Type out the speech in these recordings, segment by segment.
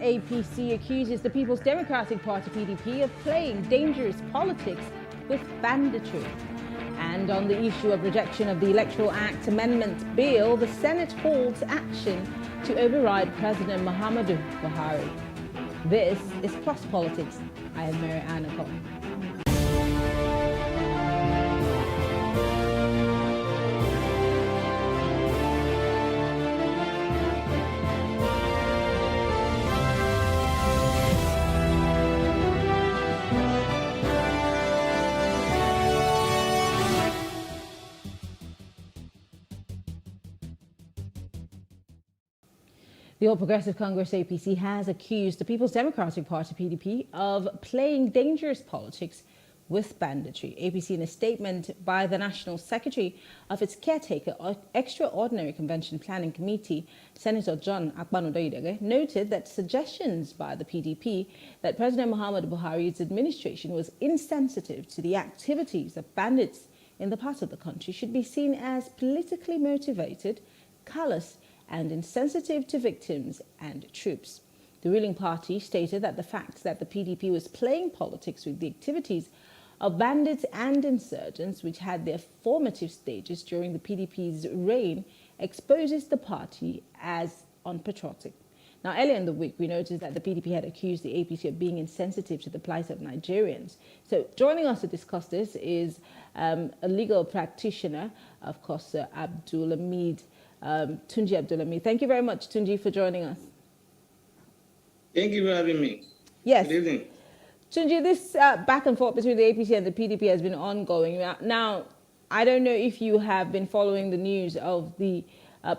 APC accuses the People's Democratic Party (PDP) of playing dangerous politics with banditry. And on the issue of rejection of the Electoral Act Amendment Bill, the Senate holds action to override President Muhammadu Buhari. This is Plus Politics. I am Mary Anna Cole. The All Progressive Congress APC has accused the People's Democratic Party (PDP) of playing dangerous politics with banditry. APC, in a statement by the National Secretary of its caretaker Extraordinary Convention Planning Committee, Senator John Akpanu-Doidege, noted that suggestions by the PDP that President Muhammadu Buhari's administration was insensitive to the activities of bandits in the part of the country should be seen as politically motivated, callous, and insensitive to victims and troops. The ruling party stated that the fact that the PDP was playing politics with the activities of bandits and insurgents, which had their formative stages during the PDP's reign, exposes the party as unpatriotic. Now, earlier in the week, we noticed that the PDP had accused the APC of being insensitive to the plight of Nigerians. So joining us to discuss this is a legal practitioner, of course, Tunji Abdulhamid. Thank you very much, Tunji, for joining us. Thank you for having me. Yes. Good evening. Tunji, this back and forth between the APC and the PDP has been ongoing. Now, I don't know if you have been following the news of the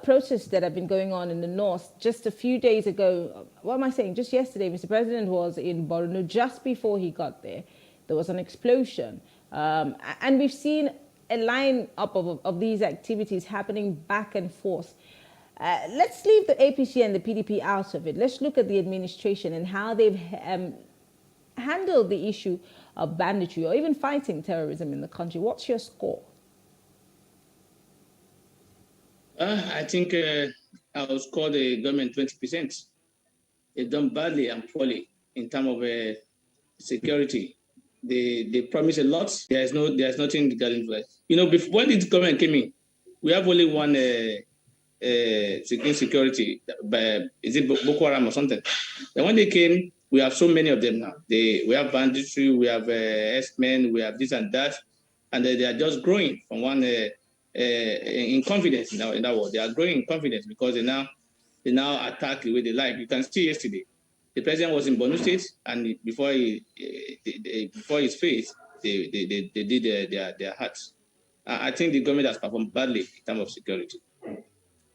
protests that have been going on in the north. Just a few days ago, what am I saying? Just yesterday, Mr. President was in Borno. Just before he got there, there was an explosion. And we've seen a line up of these activities happening back and forth. Let's leave the APC and the PDP out of it. Let's look at the administration and how they've handled the issue of banditry or even fighting terrorism in the country. What's your score? I think I will score the government 20%. They've done badly and poorly in terms of security. They promise a lot. There's nothing regarding that. You know, before when this government came in, we have only one security. Is it Boko Haram or something? And when they came, we have so many of them now. We have banditry, we have S-men, we have this and that, and they are just growing from one in confidence now in that world. They are growing in confidence because they now attack the way they like. You can see yesterday. The president was in Borno State, and before his face, they did their hearts. I think the government has performed badly in terms of security.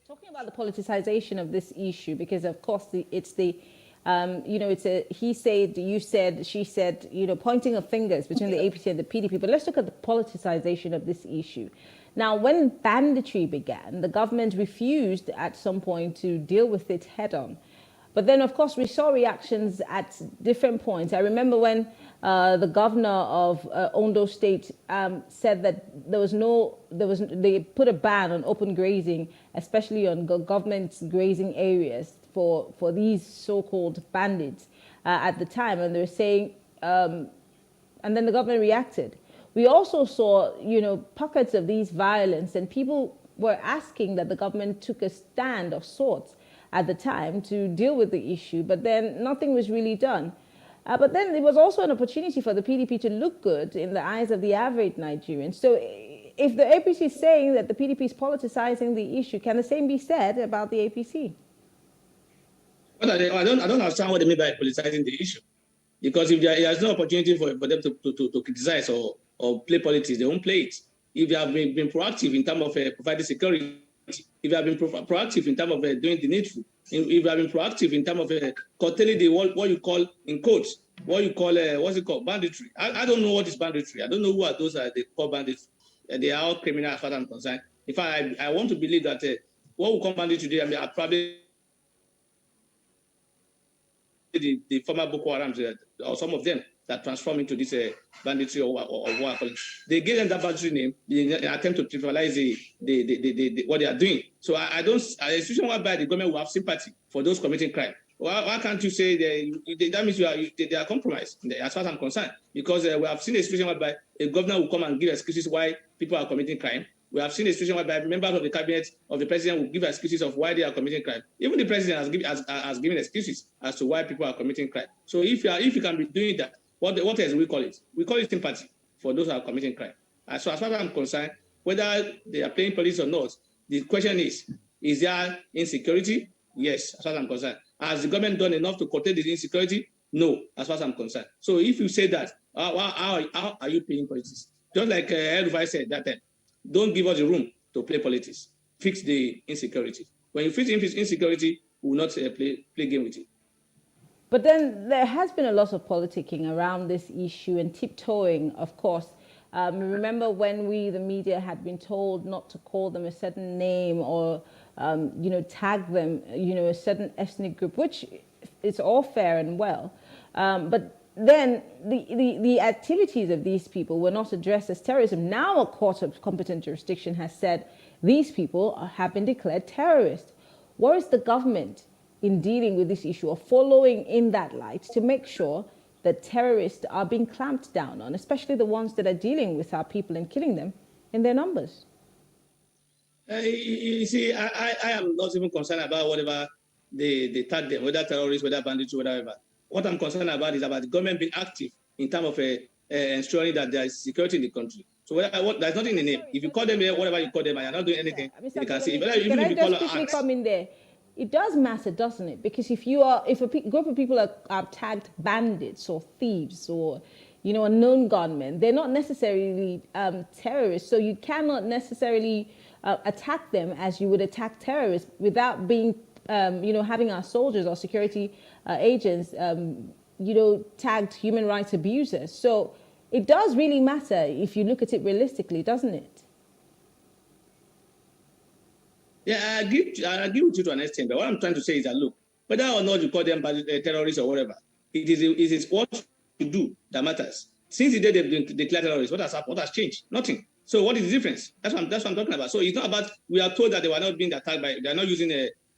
Talking about the politicization of this issue, because of course it's the he said, you said, she said, pointing of fingers between the APC and the PDP. But let's look at the politicization of this issue. Now, when banditry began, the government refused at some point to deal with it head on. But then, of course, we saw reactions at different points. I remember when the governor of Ondo State said that they put a ban on open grazing, especially on government grazing areas for these so-called bandits at the time. And they were saying, and then the government reacted. We also saw, pockets of these violence, and people were asking that the government took a stand of sorts at the time to deal with the issue, but then nothing was really done. But then it was also an opportunity for the PDP to look good in the eyes of the average Nigerian. So if the APC is saying that the PDP is politicizing the issue, can the same be said about the APC? Well, I don't understand what they mean by politicizing the issue. Because if there's no opportunity for them to criticize or play politics, they won't play it. If you have been proactive in terms of providing security, if you have been proactive in terms of doing the needful, if you have been proactive in terms of curtailing what you call, in quotes, what's it called, banditry. I don't know what is banditry. I don't know who are those they call bandits. They are all criminal as far as I'm concerned. In fact, I want to believe that what we call banditry today, are probably the former Boko Haram, or some of them that transform into this banditry or what they gave them that banditry name. They attempt to trivialize what they are doing. So I don't. A situation whereby the government will have sympathy for those committing crime. Why can't you say that means they are compromised, as far as I'm concerned? Because we have seen a situation whereby a governor will come and give excuses why people are committing crime. We have seen a situation whereby members of the cabinet of the president will give excuses of why they are committing crime. Even the president has given excuses as to why people are committing crime. So if you can be doing that, what else do we call it? We call it sympathy for those who are committing crime. So as far as I'm concerned, whether they are playing police or not, the question is there insecurity? Yes, as far as I'm concerned. Has the government done enough to curtail the insecurity? No, as far as I'm concerned. So if you say that, how are you playing politics? Just like El-Rufai said that time, don't give us the room to play politics. Fix the insecurity. When you fix insecurity, we will not play game with it. But then there has been a lot of politicking around this issue and tiptoeing, of course. Remember when we, the media, had been told not to call them a certain name or, tag them, a certain ethnic group, which is all fair and well. But then the activities of these people were not addressed as terrorism. Now a court of competent jurisdiction has said these people have been declared terrorists. Where is the government in dealing with this issue or following in that light to make sure that terrorists are being clamped down on, especially the ones that are dealing with our people and killing them in their numbers? You see, I am not even concerned about whatever they tag them, whether terrorists, whether bandits, whatever. What I'm concerned about is about the government being active in terms of ensuring that there is security in the country. So there's nothing in the name. If you call them whatever you call them, and you're not doing anything, they can see. Can I just quickly come in there? It does matter, doesn't it? Because if a group of people are tagged bandits or thieves or, unknown gunmen, they're not necessarily terrorists. So you cannot necessarily attack them as you would attack terrorists without being, having our soldiers or security agents, tagged human rights abusers. So it does really matter if you look at it realistically, doesn't it? Yeah, I agree with you to an extent. But what I'm trying to say is that, look, whether or not you call them terrorists or whatever, it is what you do that matters. Since the day they've been declared terrorists, what has changed? Nothing. So what is the difference? That's what I'm talking about. So it's not about, we are told that they were not being attacked they are not using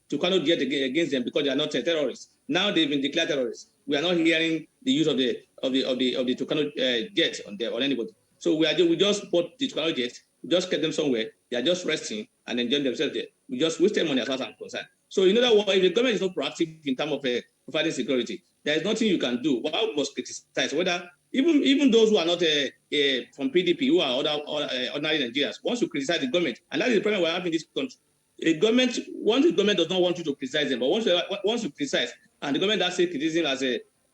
Tucano jet against them because they are not terrorists. Now they've been declared terrorists. We are not hearing the use of the Tucano jet on anybody. So we just bought the Tucano jet, we just kept them somewhere. They are just resting and enjoying themselves there. We just wasted money as far as I'm concerned. So in other words, if the government is not proactive in terms of providing security, there is nothing you can do. What I must criticize, whether even those who are not from PDP, who are ordinary Nigerians, once you criticize the government, and that is the problem we're having in this country. Once the government does not want you to criticize them, but once you criticize, and the government does say criticism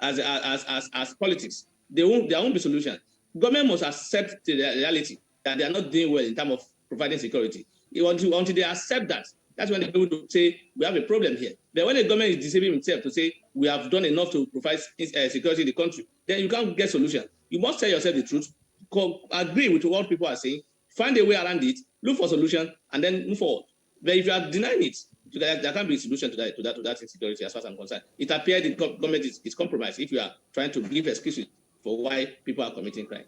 as politics, there won't be solution. Government must accept the reality that they are not doing well in terms of providing security. Until they accept that, that's when they're able to say we have a problem here. But when the government is deceiving itself to say we have done enough to provide security in the country, then you can't get solution. You must tell yourself the truth, agree with what people are saying, find a way around it, look for solution, and then move forward. But if you are denying it, there can't be a solution to that insecurity as far as I'm concerned. It appears the government is compromised if you are trying to give excuses for why people are committing crime.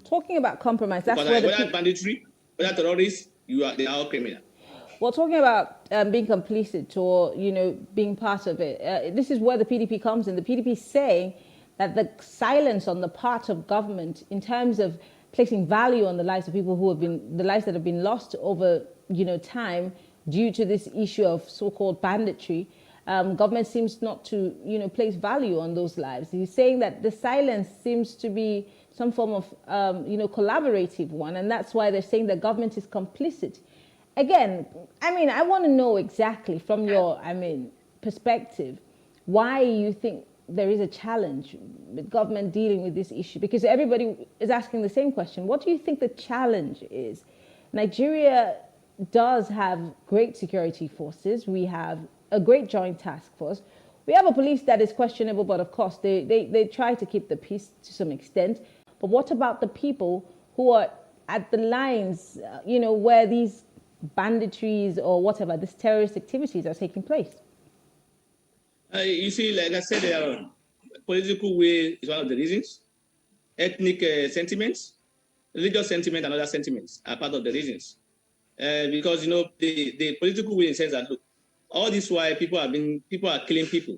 Talking about compromise, that's where whether banditry, whether terrorists, they are all criminal. Well, talking about being complicit or, being part of it, this is where the PDP comes in. The PDP is saying that the silence on the part of government in terms of placing value on the lives of people the lives that have been lost over, time due to this issue of so-called banditry, government seems not to, place value on those lives. He's saying that the silence seems to be some form of, collaborative one, and that's why they're saying that government is complicit. Again, I want to know exactly from your, perspective, why you think there is a challenge with government dealing with this issue, because everybody is asking the same question. What do you think the challenge is? Nigeria does have great security forces. We have a great joint task force. We have a police that is questionable, but of course they try to keep the peace to some extent. But what about the people who are at the lines, where these banditries or whatever, these terrorist activities are taking place? You see, like I said, political will is one of the reasons. Ethnic sentiments, religious sentiment, and other sentiments are part of the reasons. Because the political will in the sense that, look, all this while people are killing people.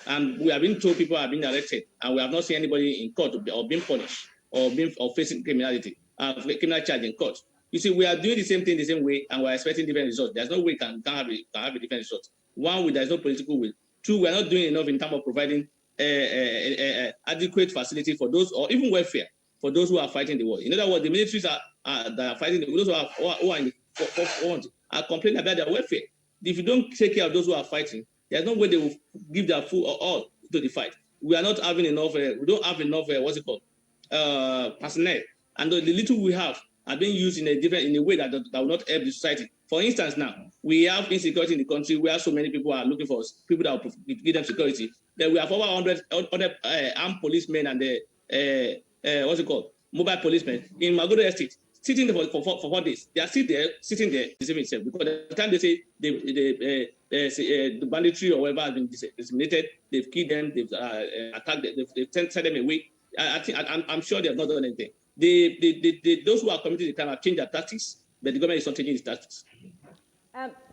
And we have been told people have been arrested, and we have not seen anybody in court or being punished or facing criminality, criminal charge in court. You see, we are doing the same thing the same way, and we're expecting different results. There's no way we can have a different result. One, there's no political will. Two, we're not doing enough in terms of providing adequate facility for those, or even welfare for those who are fighting the war. In other words, the militaries that are fighting, those who are in the front are complaining about their welfare. If you don't take care of those who are fighting, there's no way they will give their full or all to the fight. We are not having enough. We don't have enough. What's it called? Personnel, and the little we have are being used in a way that will not help the society. For instance, now we have insecurity in the country where so many people are looking for people that will give them security. Then we have over 100 armed policemen and what's it called? Mobile policemen in Magodo Estate, sitting there for 4 days. They are sitting there, deceiving themselves, because by the time they say the banditry or whatever has been disseminated, they've killed them, they've attacked them, they've sent them away. I'm sure they have not done anything. Those who are committing the crime have changed their tactics, but the government is not changing its tactics.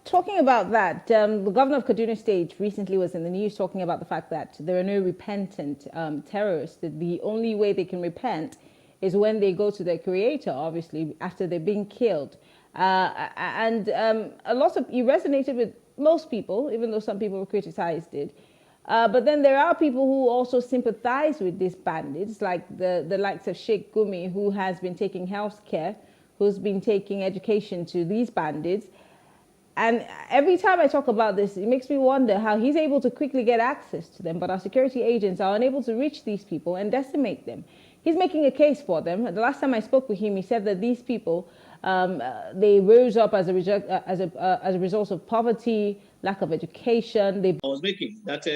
Talking about that, the governor of Kaduna State recently was in the news talking about the fact that there are no repentant terrorists, that the only way they can repent is when they go to their creator, obviously, after they're being killed. And a lot of, it resonated with most people, even though some people criticized it. But then there are people who also sympathize with these bandits, like the likes of Sheikh Gumi, who has been taking health care, who's been taking education to these bandits. And every time I talk about this, it makes me wonder how he's able to quickly get access to them, but our security agents are unable to reach these people and decimate them. He's making a case for them. The last time I spoke with him, he said that these people, they rose up as a result of poverty, lack of education. I was making that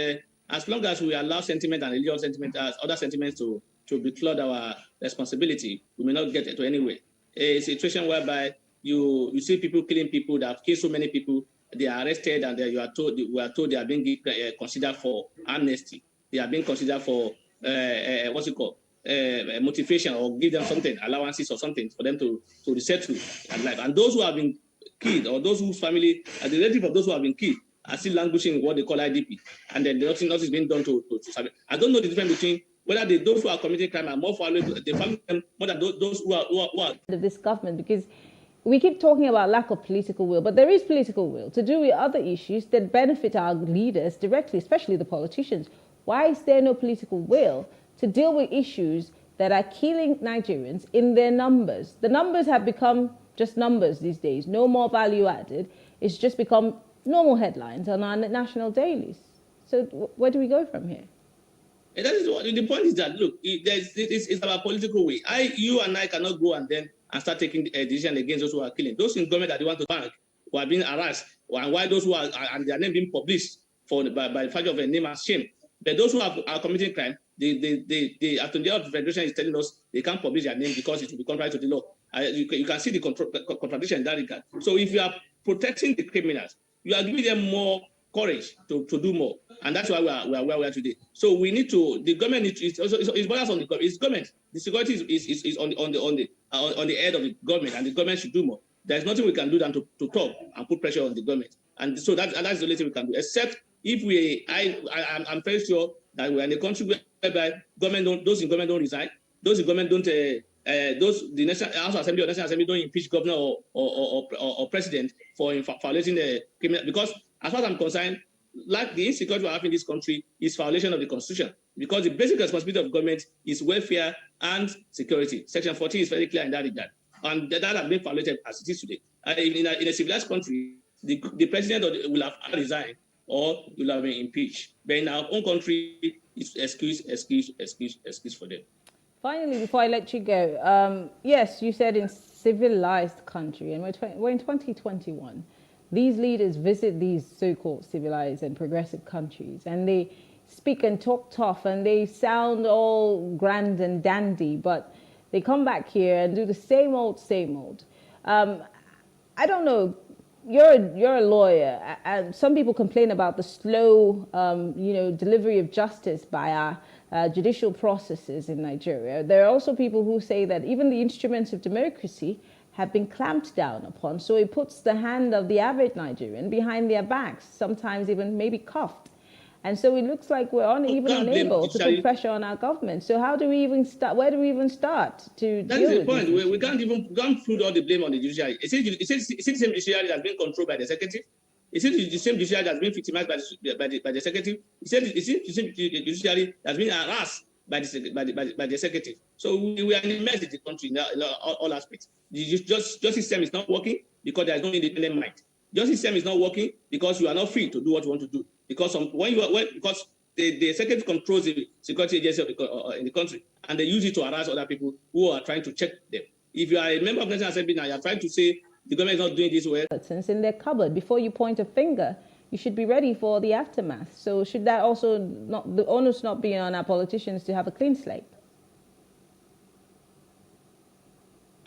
as long as we allow sentiment and religious sentiment as other sentiments to becloud our responsibility, we may not get to anywhere. A situation whereby you see people killing people that have killed so many people, they are arrested, and we are told they are being considered for amnesty. They are being considered for what's it called? Motivation, or give them something, allowances or something for them to resettle and life. And those who have been killed, or those whose family, the relative of those who have been killed, are still languishing in what they call IDP, and then nothing is being done to survive. I don't know the difference between whether those who are committing crime are more valuable, they value them more than those who are of this government, because we keep talking about lack of political will, but there is political will to do with other issues that benefit our leaders directly, especially the politicians. Why is there no political will to deal with issues that are killing Nigerians in their numbers? The numbers have become just numbers these days, no more value added. It's just become normal headlines on our national dailies. So where do we go from here? And that is what the point is, that look, it's about political way. You and I cannot go and start taking a decision against those who are killing. Those in government that they want to bank, who are being harassed, and why those who are and their name being published by the fact of a name and shame. But those who are committing crime, after the Federation is telling us they can't publish their name because it will be contrary to the law. You can see the contradiction in that regard. So if you are protecting the criminals, you are giving them more courage to do more, and that's why we are where we are today. So we need to. The government needs. It's balance on the government. It's government. The security is on the head of the government, and the government should do more. There's nothing we can do than to talk and put pressure on the government, and so that's the only thing we can do. Except if I'm very sure that we're in a country whereby those in government don't resign, those in government don't. The National House Assembly or National Assembly don't impeach governor or president for violating the criminal, because as far as I'm concerned, like the insecurity we have in this country is violation of the Constitution, because the basic responsibility of government is welfare and security. Section 14 is very clear in that regard, and that has been violated as it is today. In a civilized country, the president will have resigned or will have been impeached. But in our own country, it's excuse for them. Finally, before I let you go, yes, you said in civilized country, and we're in 2021. These leaders visit these so-called civilized and progressive countries, and they speak and talk tough, and they sound all grand and dandy, but they come back here and do the same old, same old. I don't know. You're a lawyer, and some people complain about the slow, delivery of justice by our judicial processes in Nigeria. There are also people who say that even the instruments of democracy have been clamped down upon, so it puts the hand of the average Nigerian behind their backs, sometimes even maybe cuffed. And so it looks like we're even unable to put pressure on our government. So how do we even start? Where do we even start to That deal is the with point. this? We can't put all the blame on the judiciary. It's the same judiciary that's been controlled by the executive. It's the same judiciary that's been victimized by the executive. It's the same judiciary that's been harassed by the executive. So we are in a mess in the country in all aspects. The justice system is not working because there is no independent mind. Justice system is not working because you are not free to do what you want to do. Because the executive controls the security agency in the country, and they use it to harass other people who are trying to check them. If you are a member of the National Assembly now, you are trying to say the government is not doing this well. Since in their cupboard, before you point a finger, you should be ready for the aftermath. So should that also the onus not be on our politicians to have a clean slate?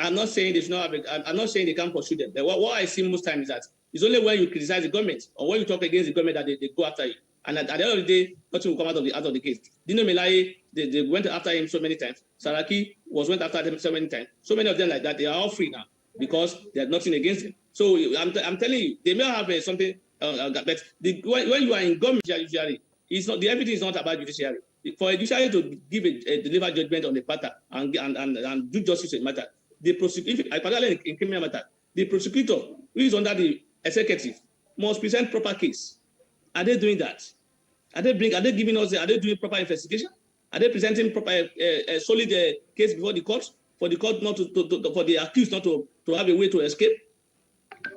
I'm not saying they should not have I'm not saying they can't pursue them. What I see most times is that it's only when you criticize the government or when you talk against the government that they go after you. And at the end of the day, nothing will come out of the case. Dino Melaye, they went after him so many times. Saraki went after them so many times. So many of them like that, they are all free now because there's nothing against them. So I'm telling you, they may have something, but when you are in government judiciary, it's not everything is not about judiciary. For a judiciary to give deliver judgment on the matter and do justice in the matter, the prosecutor, particularly in criminal matter, the prosecutor who is under the executive must present proper case. Are they doing that? Are they doing proper investigation? Are they presenting proper solid case before the court for the court not for the accused not to have a way to escape?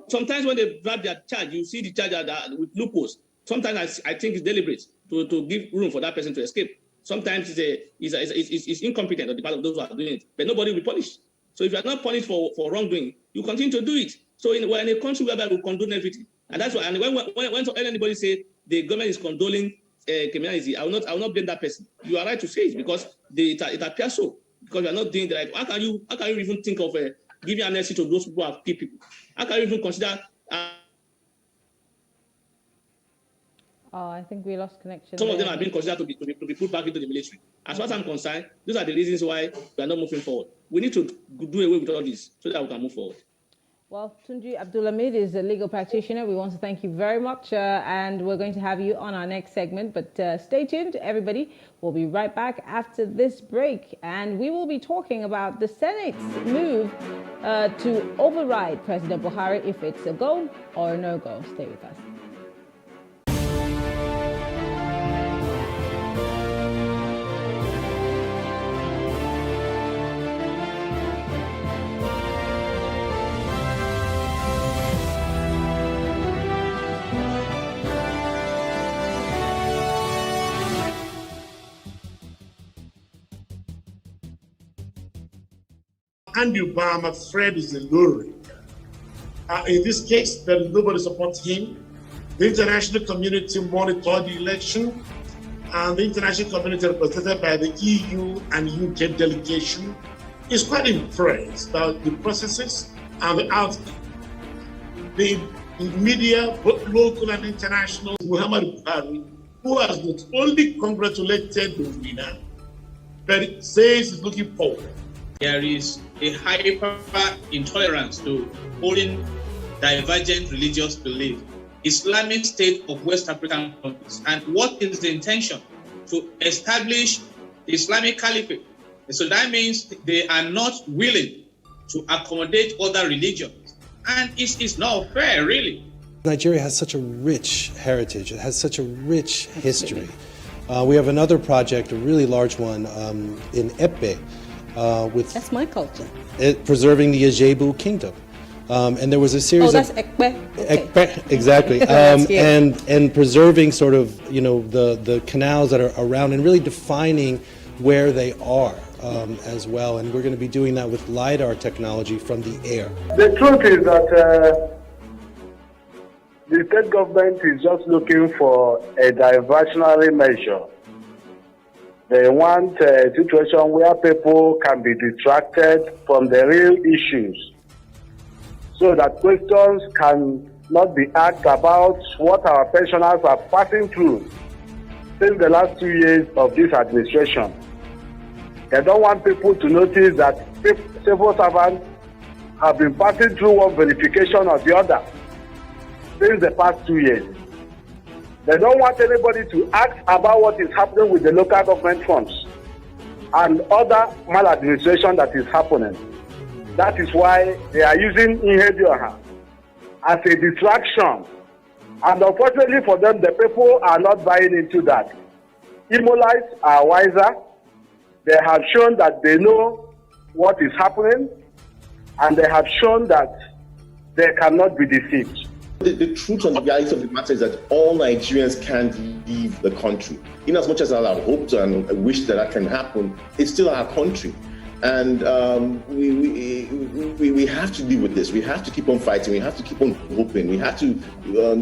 Sometimes when they grab their charge, you see the charge with loopholes. Sometimes I think it's deliberate to give room for that person to escape. Sometimes it's incompetent on the part of those who are doing it, but nobody will be punished. So if you are not punished for wrongdoing, you continue to do it. So we're in a country whereby we condone everything. And that's why, and when anybody say the government is condoning criminality, I will not blame that person. You are right to say it because it appears so. Because you are not doing the right. How can you even think of giving amnesty to those people who have killed people? How can you even consider? I think we lost connection. Some of them are being considered to be put back into the military. As far as I'm concerned, those are the reasons why we are not moving forward. We need to do away with all this so that we can move forward. Well, Tunji Abdulhamid is a legal practitioner. We want to thank you very much, and we're going to have you on our next segment. But stay tuned, everybody. We'll be right back after this break, and we will be talking about the Senate's move to override President Buhari if it's a go or a no-go. Stay with us. And Obama, Fred is a lowering. In this case, there is nobody supports him. The international community monitored the election, and the international community represented by the EU and UK delegation is quite impressed about the processes and the outcome. The media, both local and international, Muhammad Buhari, who has not only congratulated the winner, but says he's looking forward. There is a hyper intolerance to holding divergent religious belief. Islamic State of West African countries. And what is the intention? To establish the Islamic Caliphate. So that means they are not willing to accommodate other religions. And it's not fair, really. Nigeria has such a rich heritage. It has such a rich history. We have another project, a really large one, in Epe. That's my culture. Preserving the Ajebu Kingdom. And there was a series of... Oh, that's Ekpe? Okay. Ekpe, exactly. And preserving sort of, the canals that are around and really defining where they are as well. And we're going to be doing that with LiDAR technology from the air. The truth is that the state government is just looking for a diversionary measure. They want a situation where people can be distracted from the real issues so that questions can not be asked about what our pensioners are passing through since the last 2 years of this administration. They don't want people to notice that civil servants have been passing through one verification or the other since the past 2 years. They don't want anybody to ask about what is happening with the local government funds and other maladministration that is happening. That is why they are using Ihedioha as a distraction. And unfortunately for them, the people are not buying into that. Imolites are wiser. They have shown that they know what is happening, and they have shown that they cannot be deceived. The truth and the reality of the matter is that all Nigerians can't leave the country. In as much as I hope and wish that can happen, it's still our country. And we have to deal with this. We have to keep on fighting. We have to keep on hoping. We have to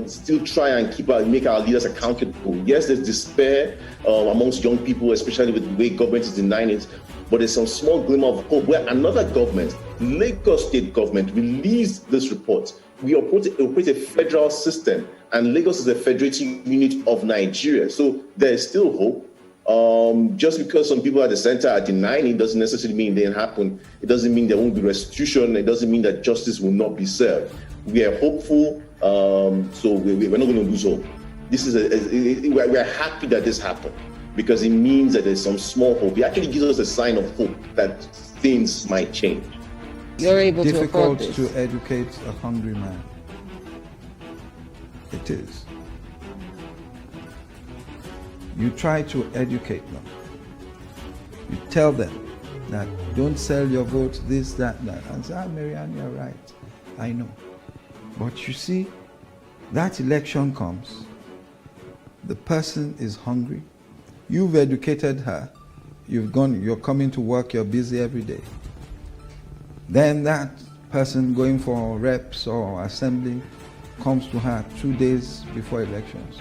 still try and make our leaders accountable. Yes, there's despair amongst young people, especially with the way government is denying it. But there's some small glimmer of hope where another government, Lagos State government, released this report. We operate a federal system, and Lagos is a federating unit of Nigeria. So there is still hope. Just because some people at the center are denying it doesn't necessarily mean it didn't happen. It doesn't mean there won't be restitution. It doesn't mean that justice will not be served. We are hopeful, so we're not going to lose hope. We're happy that this happened because it means that there's some small hope. It actually gives us a sign of hope that things might change. You're able to afford Difficult this. to educate a hungry man. It is. You try to educate them. You tell them that don't sell your vote, this, that. And say, Marianne, you're right. I know. But you see, that election comes. The person is hungry. You've educated her. You're coming to work, you're busy every day. Then that person going for reps or assembly comes to her 2 days before elections.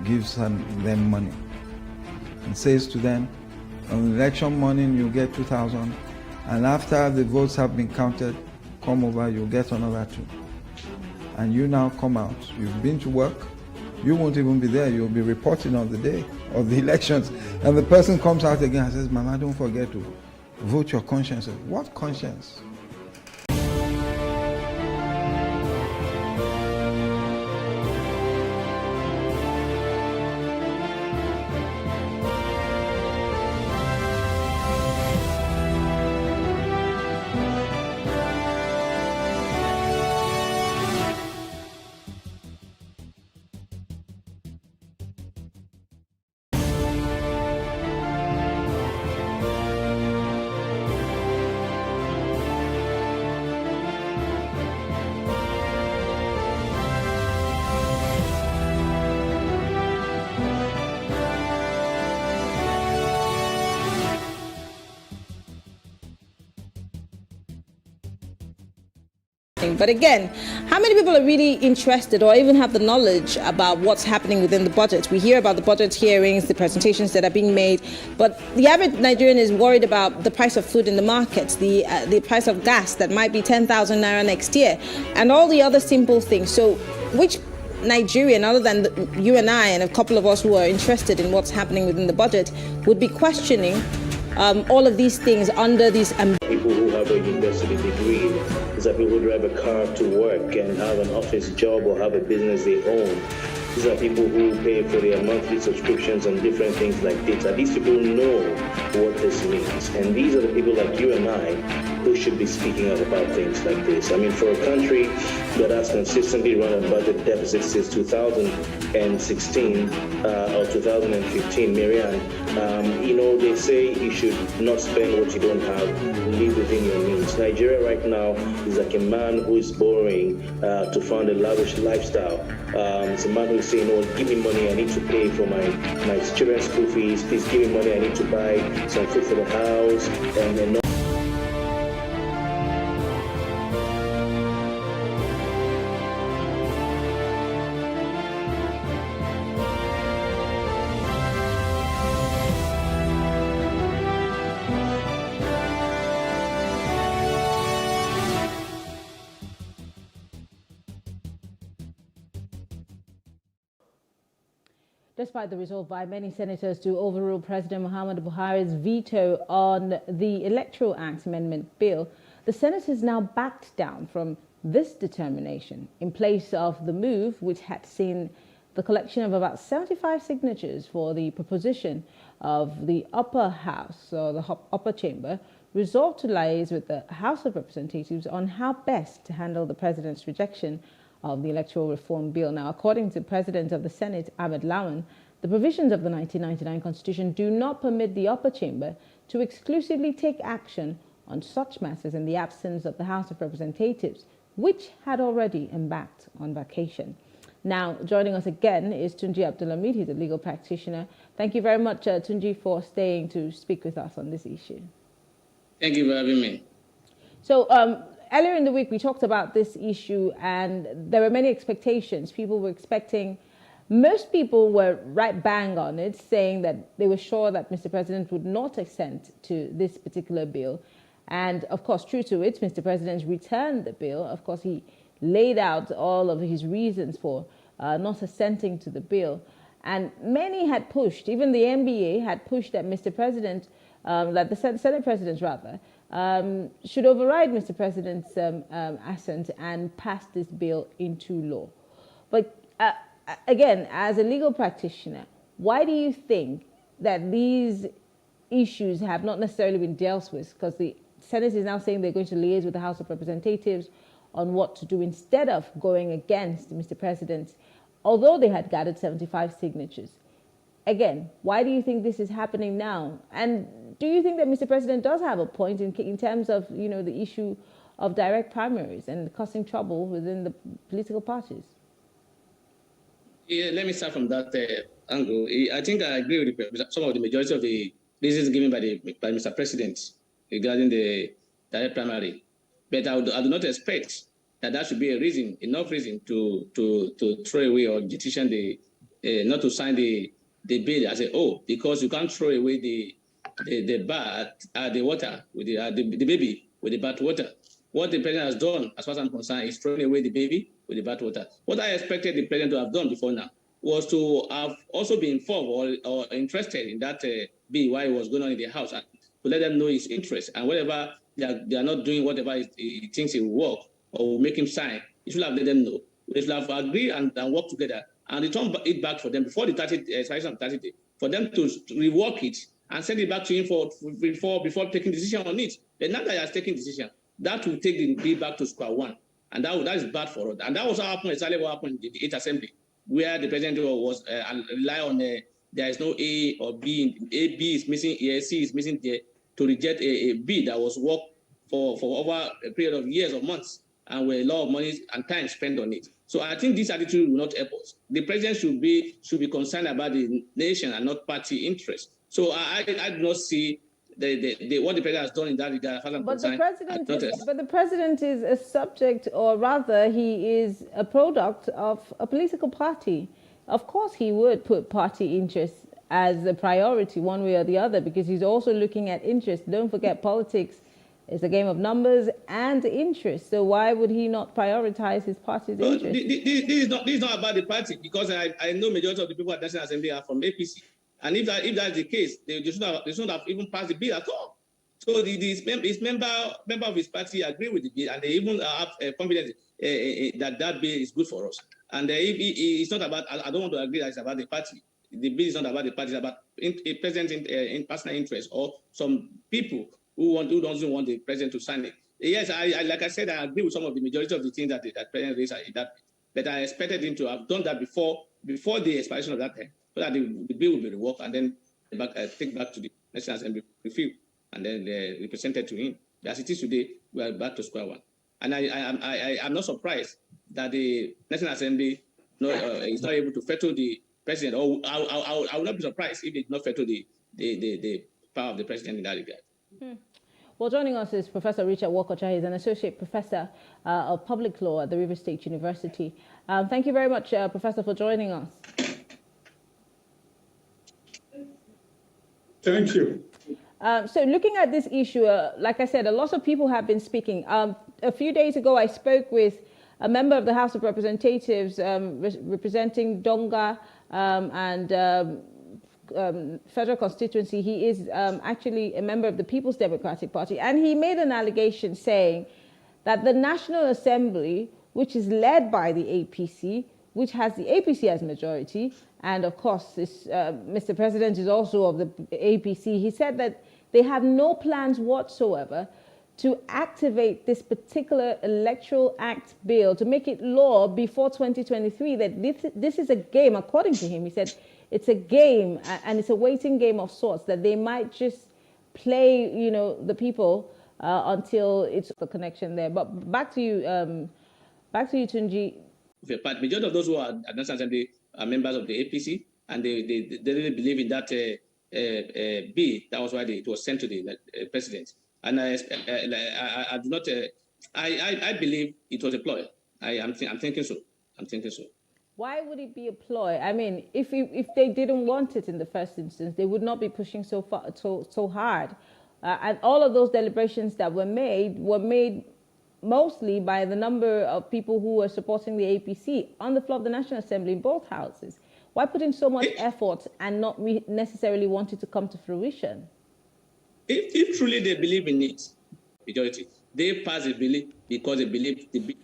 Gives them money and says to them, on election morning you get 2,000, and after the votes have been counted, come over, you'll get another 2. And you now come out, you've been to work, you won't even be there, you'll be reporting on the day of the elections, and the person comes out again and says, Mama, don't forget to vote your conscience. What conscience? But again, how many people are really interested or even have the knowledge about what's happening within the budget? We hear about the budget hearings, the presentations that are being made, but the average Nigerian is worried about the price of food in the markets, the price of gas that might be 10,000 naira next year, and all the other simple things. So which Nigerian, other than you and I and a couple of us who are interested in what's happening within the budget, would be questioning all of these things under these people who have a university degree, these are people who drive a car to work and have an office job or have a business they own. These are people who pay for their monthly subscriptions and different things like data. These people know what this means. And these are the people like you and I who should be speaking out about things like this. I mean, for a country that has consistently run a budget deficit since 2016 or 2015, Marianne, they say you should not spend what you don't have, live within your means. Nigeria right now is like a man who is borrowing to fund a lavish lifestyle. It's a man who is saying, give me money, I need to pay for my children's school fees. Please give me money, I need to buy some food for the house, and Despite the resolve by many senators to overrule President Muhammadu Buhari's veto on the Electoral Act Amendment Bill, the Senate has now backed down from this determination in place of the move, which had seen the collection of about 75 signatures for the proposition of the upper house, or the upper chamber, resolved to liaise with the House of Representatives on how best to handle the president's rejection of the Electoral Reform Bill. Now, according to President of the Senate, Ahmed Lawan, the provisions of the 1999 Constitution do not permit the upper chamber to exclusively take action on such matters in the absence of the House of Representatives, which had already embarked on vacation. Now, joining us again is Tunji Abdulhamid. He's a legal practitioner. Thank you very much, Tunji, for staying to speak with us on this issue. Thank you for having me. So, earlier in the week, we talked about this issue, and there were many expectations. People were expecting, most people were right bang on it, saying that they were sure that Mr. President would not assent to this particular bill. And of course, true to it, Mr. President returned the bill. Of course, he laid out all of his reasons for not assenting to the bill. And many had pushed, even the NBA had pushed that Mr. President, that the Senate President rather, should override Mr. President's assent and pass this bill into law. But again, as a legal practitioner, why do you think that these issues have not necessarily been dealt with? Because the Senate is now saying they're going to liaise with the House of Representatives on what to do instead of going against Mr. President, although they had gathered 75 signatures. Again, why do you think this is happening now? And do you think that Mr. President does have a point in terms of, you know, the issue of direct primaries and causing trouble within the political parties? Yeah, let me start from that angle. I think I agree with some of the majority of the reasons given by Mr. President regarding the direct primary. But I do not expect that should be a reason, enough reason to throw away or petition not to sign the bill as a whole, because you can't throw away the water with the baby with the bath water. What the president has done, as far as I'm concerned, is throwing away the baby with the bath water. What I expected the president to have done before now was to have also been informed or interested in that bill while it was going on in the House, and to let them know his interest, and whatever they are not doing, whatever he thinks it will work or will make him sign, he should have let them know. They should have agreed and work together and return it back for them before the expiration of 30 days, for them to rework it and send it back to him before taking decision on it. Then now that he has taken decision, that will take the bill back to square one, and that is bad for us. And that was exactly what happened in the 8th Assembly, where the president was rely on there is no A or B. A, B is missing here, C is missing there, to reject a bill that was worked for over a period of years or months, and with a lot of money and time spent on it. So I think this attitude will not help us. The president should be concerned about the nation and not party interest. So I do not see what the president has done in that regard. But the president is a subject, or rather, he is a product of a political party. Of course, he would put party interests as a priority one way or the other, because he's also looking at interest. Don't forget, politics is a game of numbers and interest. So why would he not prioritize his party's interest? This is not about the party, because I know majority of the people at the National Assembly are from APC. And if that's the case, they shouldn't have even passed the bill at all. So his member of his party agree with the bill, and they even have confidence that bill is good for us. And if it's not about, I don't want to agree that it's about the party. The bill is not about the party, it's about a president in personal interest, or some people who doesn't want the president to sign it. Yes, like I said, I agree with some of the majority of the things that president raised in that, but I expected him to have done that before the expiration of that time, so that the bill will be reworked and then take back to the National Assembly review and then represented to him. As it is today, we are back to square one. And I'm not surprised that the National Assembly is not able to veto the president. Or I would not be surprised if they did not veto the power of the president in that regard. Well, joining us is Professor Richard Wokocha. He's an associate professor of public law at the Rivers State University. Thank you very much, Professor, for joining us. Thank you. So looking at this issue, like I said, a lot of people have been speaking. A few days ago, I spoke with a member of the House of Representatives representing Donga and federal constituency. He is actually a member of the People's Democratic Party, and he made an allegation saying that the National Assembly, which is led by the APC, which has the APC as majority, and of course this, Mr. President is also of the APC, he said that they have no plans whatsoever to activate this particular Electoral Act bill to make it law before 2023, that this is a game, according to him. He said it's a game and it's a waiting game of sorts, that they might just play, you know, the people until it's the connection there. But back to you, Tunji. The majority of those who are at National Assembly are members of the APC, and they really believe in that bill. That was why it was sent to the president. And I do not. I believe it was a ploy. I'm thinking so. I'm thinking so. Why would it be a ploy? I mean, if they didn't want it in the first instance, they would not be pushing so hard. And all of those deliberations that were made mostly by the number of people who were supporting the APC on the floor of the National Assembly in both houses. Why put in so much effort and not necessarily want it to come to fruition? If truly they believe in it, majority, they pass a bill because they believe the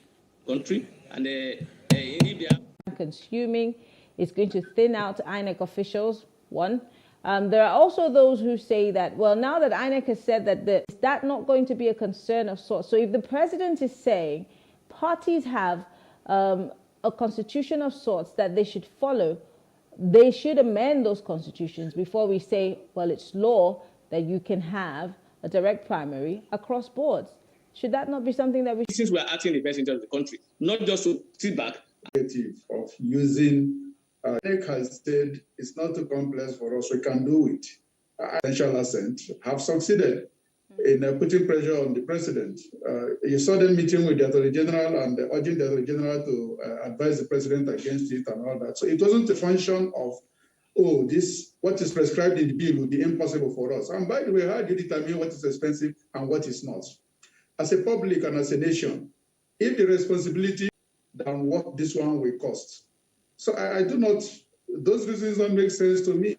country, and if they are consuming, it's going to thin out INEC officials. One. There are also those who say that, well, now that INEC has said that, is that not going to be a concern of sorts? So if the president is saying parties have a constitution of sorts that they should follow, they should amend those constitutions before we say, well, it's law that you can have a direct primary across boards. Should that not be something that we... Since we are acting in the best interest of the country, not just to sit back. Of using, INEC has said it's not too complex for us, we can do it. Presidential assent have succeeded in putting pressure on the president. You saw them meeting with the Attorney General and urging the Attorney General to advise the president against it and all that. So it wasn't a function of, oh, this, what is prescribed in the bill would be impossible for us. And by the way, how do you determine what is expensive and what is not? As a public and as a nation, if the responsibility than what this one will cost. So I do not, those reasons don't make sense to me.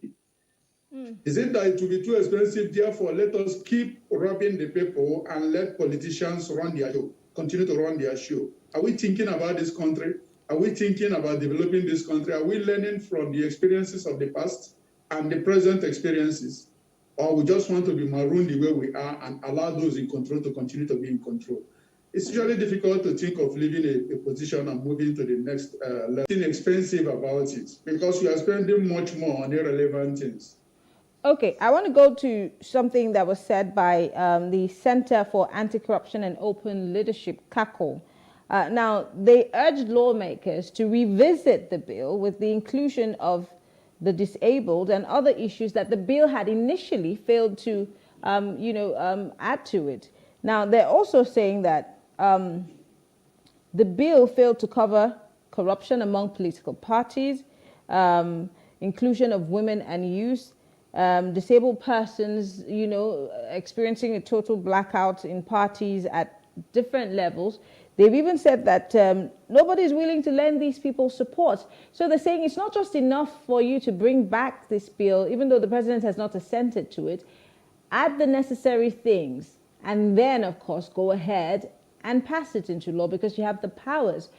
Is it that it will be too expensive? Therefore, let us keep robbing the people and let politicians run their show, continue to run their show. Are we thinking about this country? Are we thinking about developing this country? Are we learning from the experiences of the past and the present experiences? Or we just want to be marooned the way we are and allow those in control to continue to be in control? It's usually difficult to think of leaving a position and moving to the next level. It's expensive about it because you are spending much more on irrelevant things. Okay, I want to go to something that was said by the Center for Anti-Corruption and Open Leadership, CACO. Now, they urged lawmakers to revisit the bill with the inclusion of the disabled and other issues that the bill had initially failed to, add to it. Now, they're also saying that the bill failed to cover corruption among political parties, inclusion of women and youth, disabled persons, experiencing a total blackout in parties at different levels. They've even said that nobody's willing to lend these people support. So they're saying it's not just enough for you to bring back this bill, even though the president has not assented to it, add the necessary things, and then, of course, go ahead and pass it into law because you have the powers.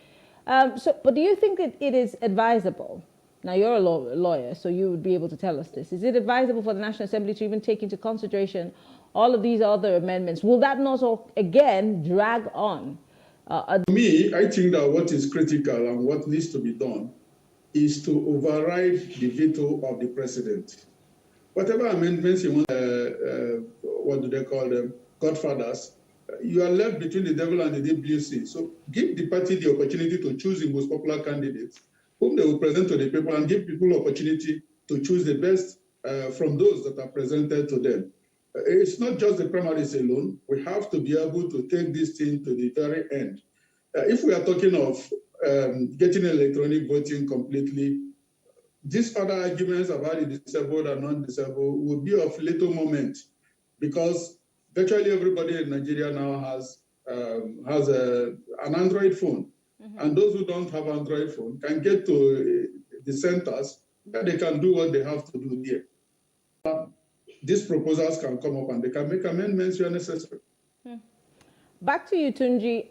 But do you think that it is advisable? Now, you're a lawyer, so you would be able to tell us this. Is it advisable for the National Assembly to even take into consideration all of these other amendments? Will that not, again, drag on? To me, I think that what is critical and what needs to be done is to override the veto of the president. Whatever amendments you want, what do they call them, godfathers, you are left between the devil and the WC. So give the party the opportunity to choose the most popular candidates whom they will present to the people and give people opportunity to choose the best from those that are presented to them. It's not just the primaries alone. We have to be able to take this thing to the very end. If we are talking of getting electronic voting completely, these other arguments about the disabled and non-disabled will be of little moment because virtually everybody in Nigeria now has an Android phone. And those who don't have Android phone can get to the centers where they can do what they have to do here. These proposals can come up and they can make amendments where necessary. Back to you, Tunji.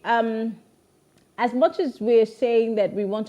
As much as we're saying that we want to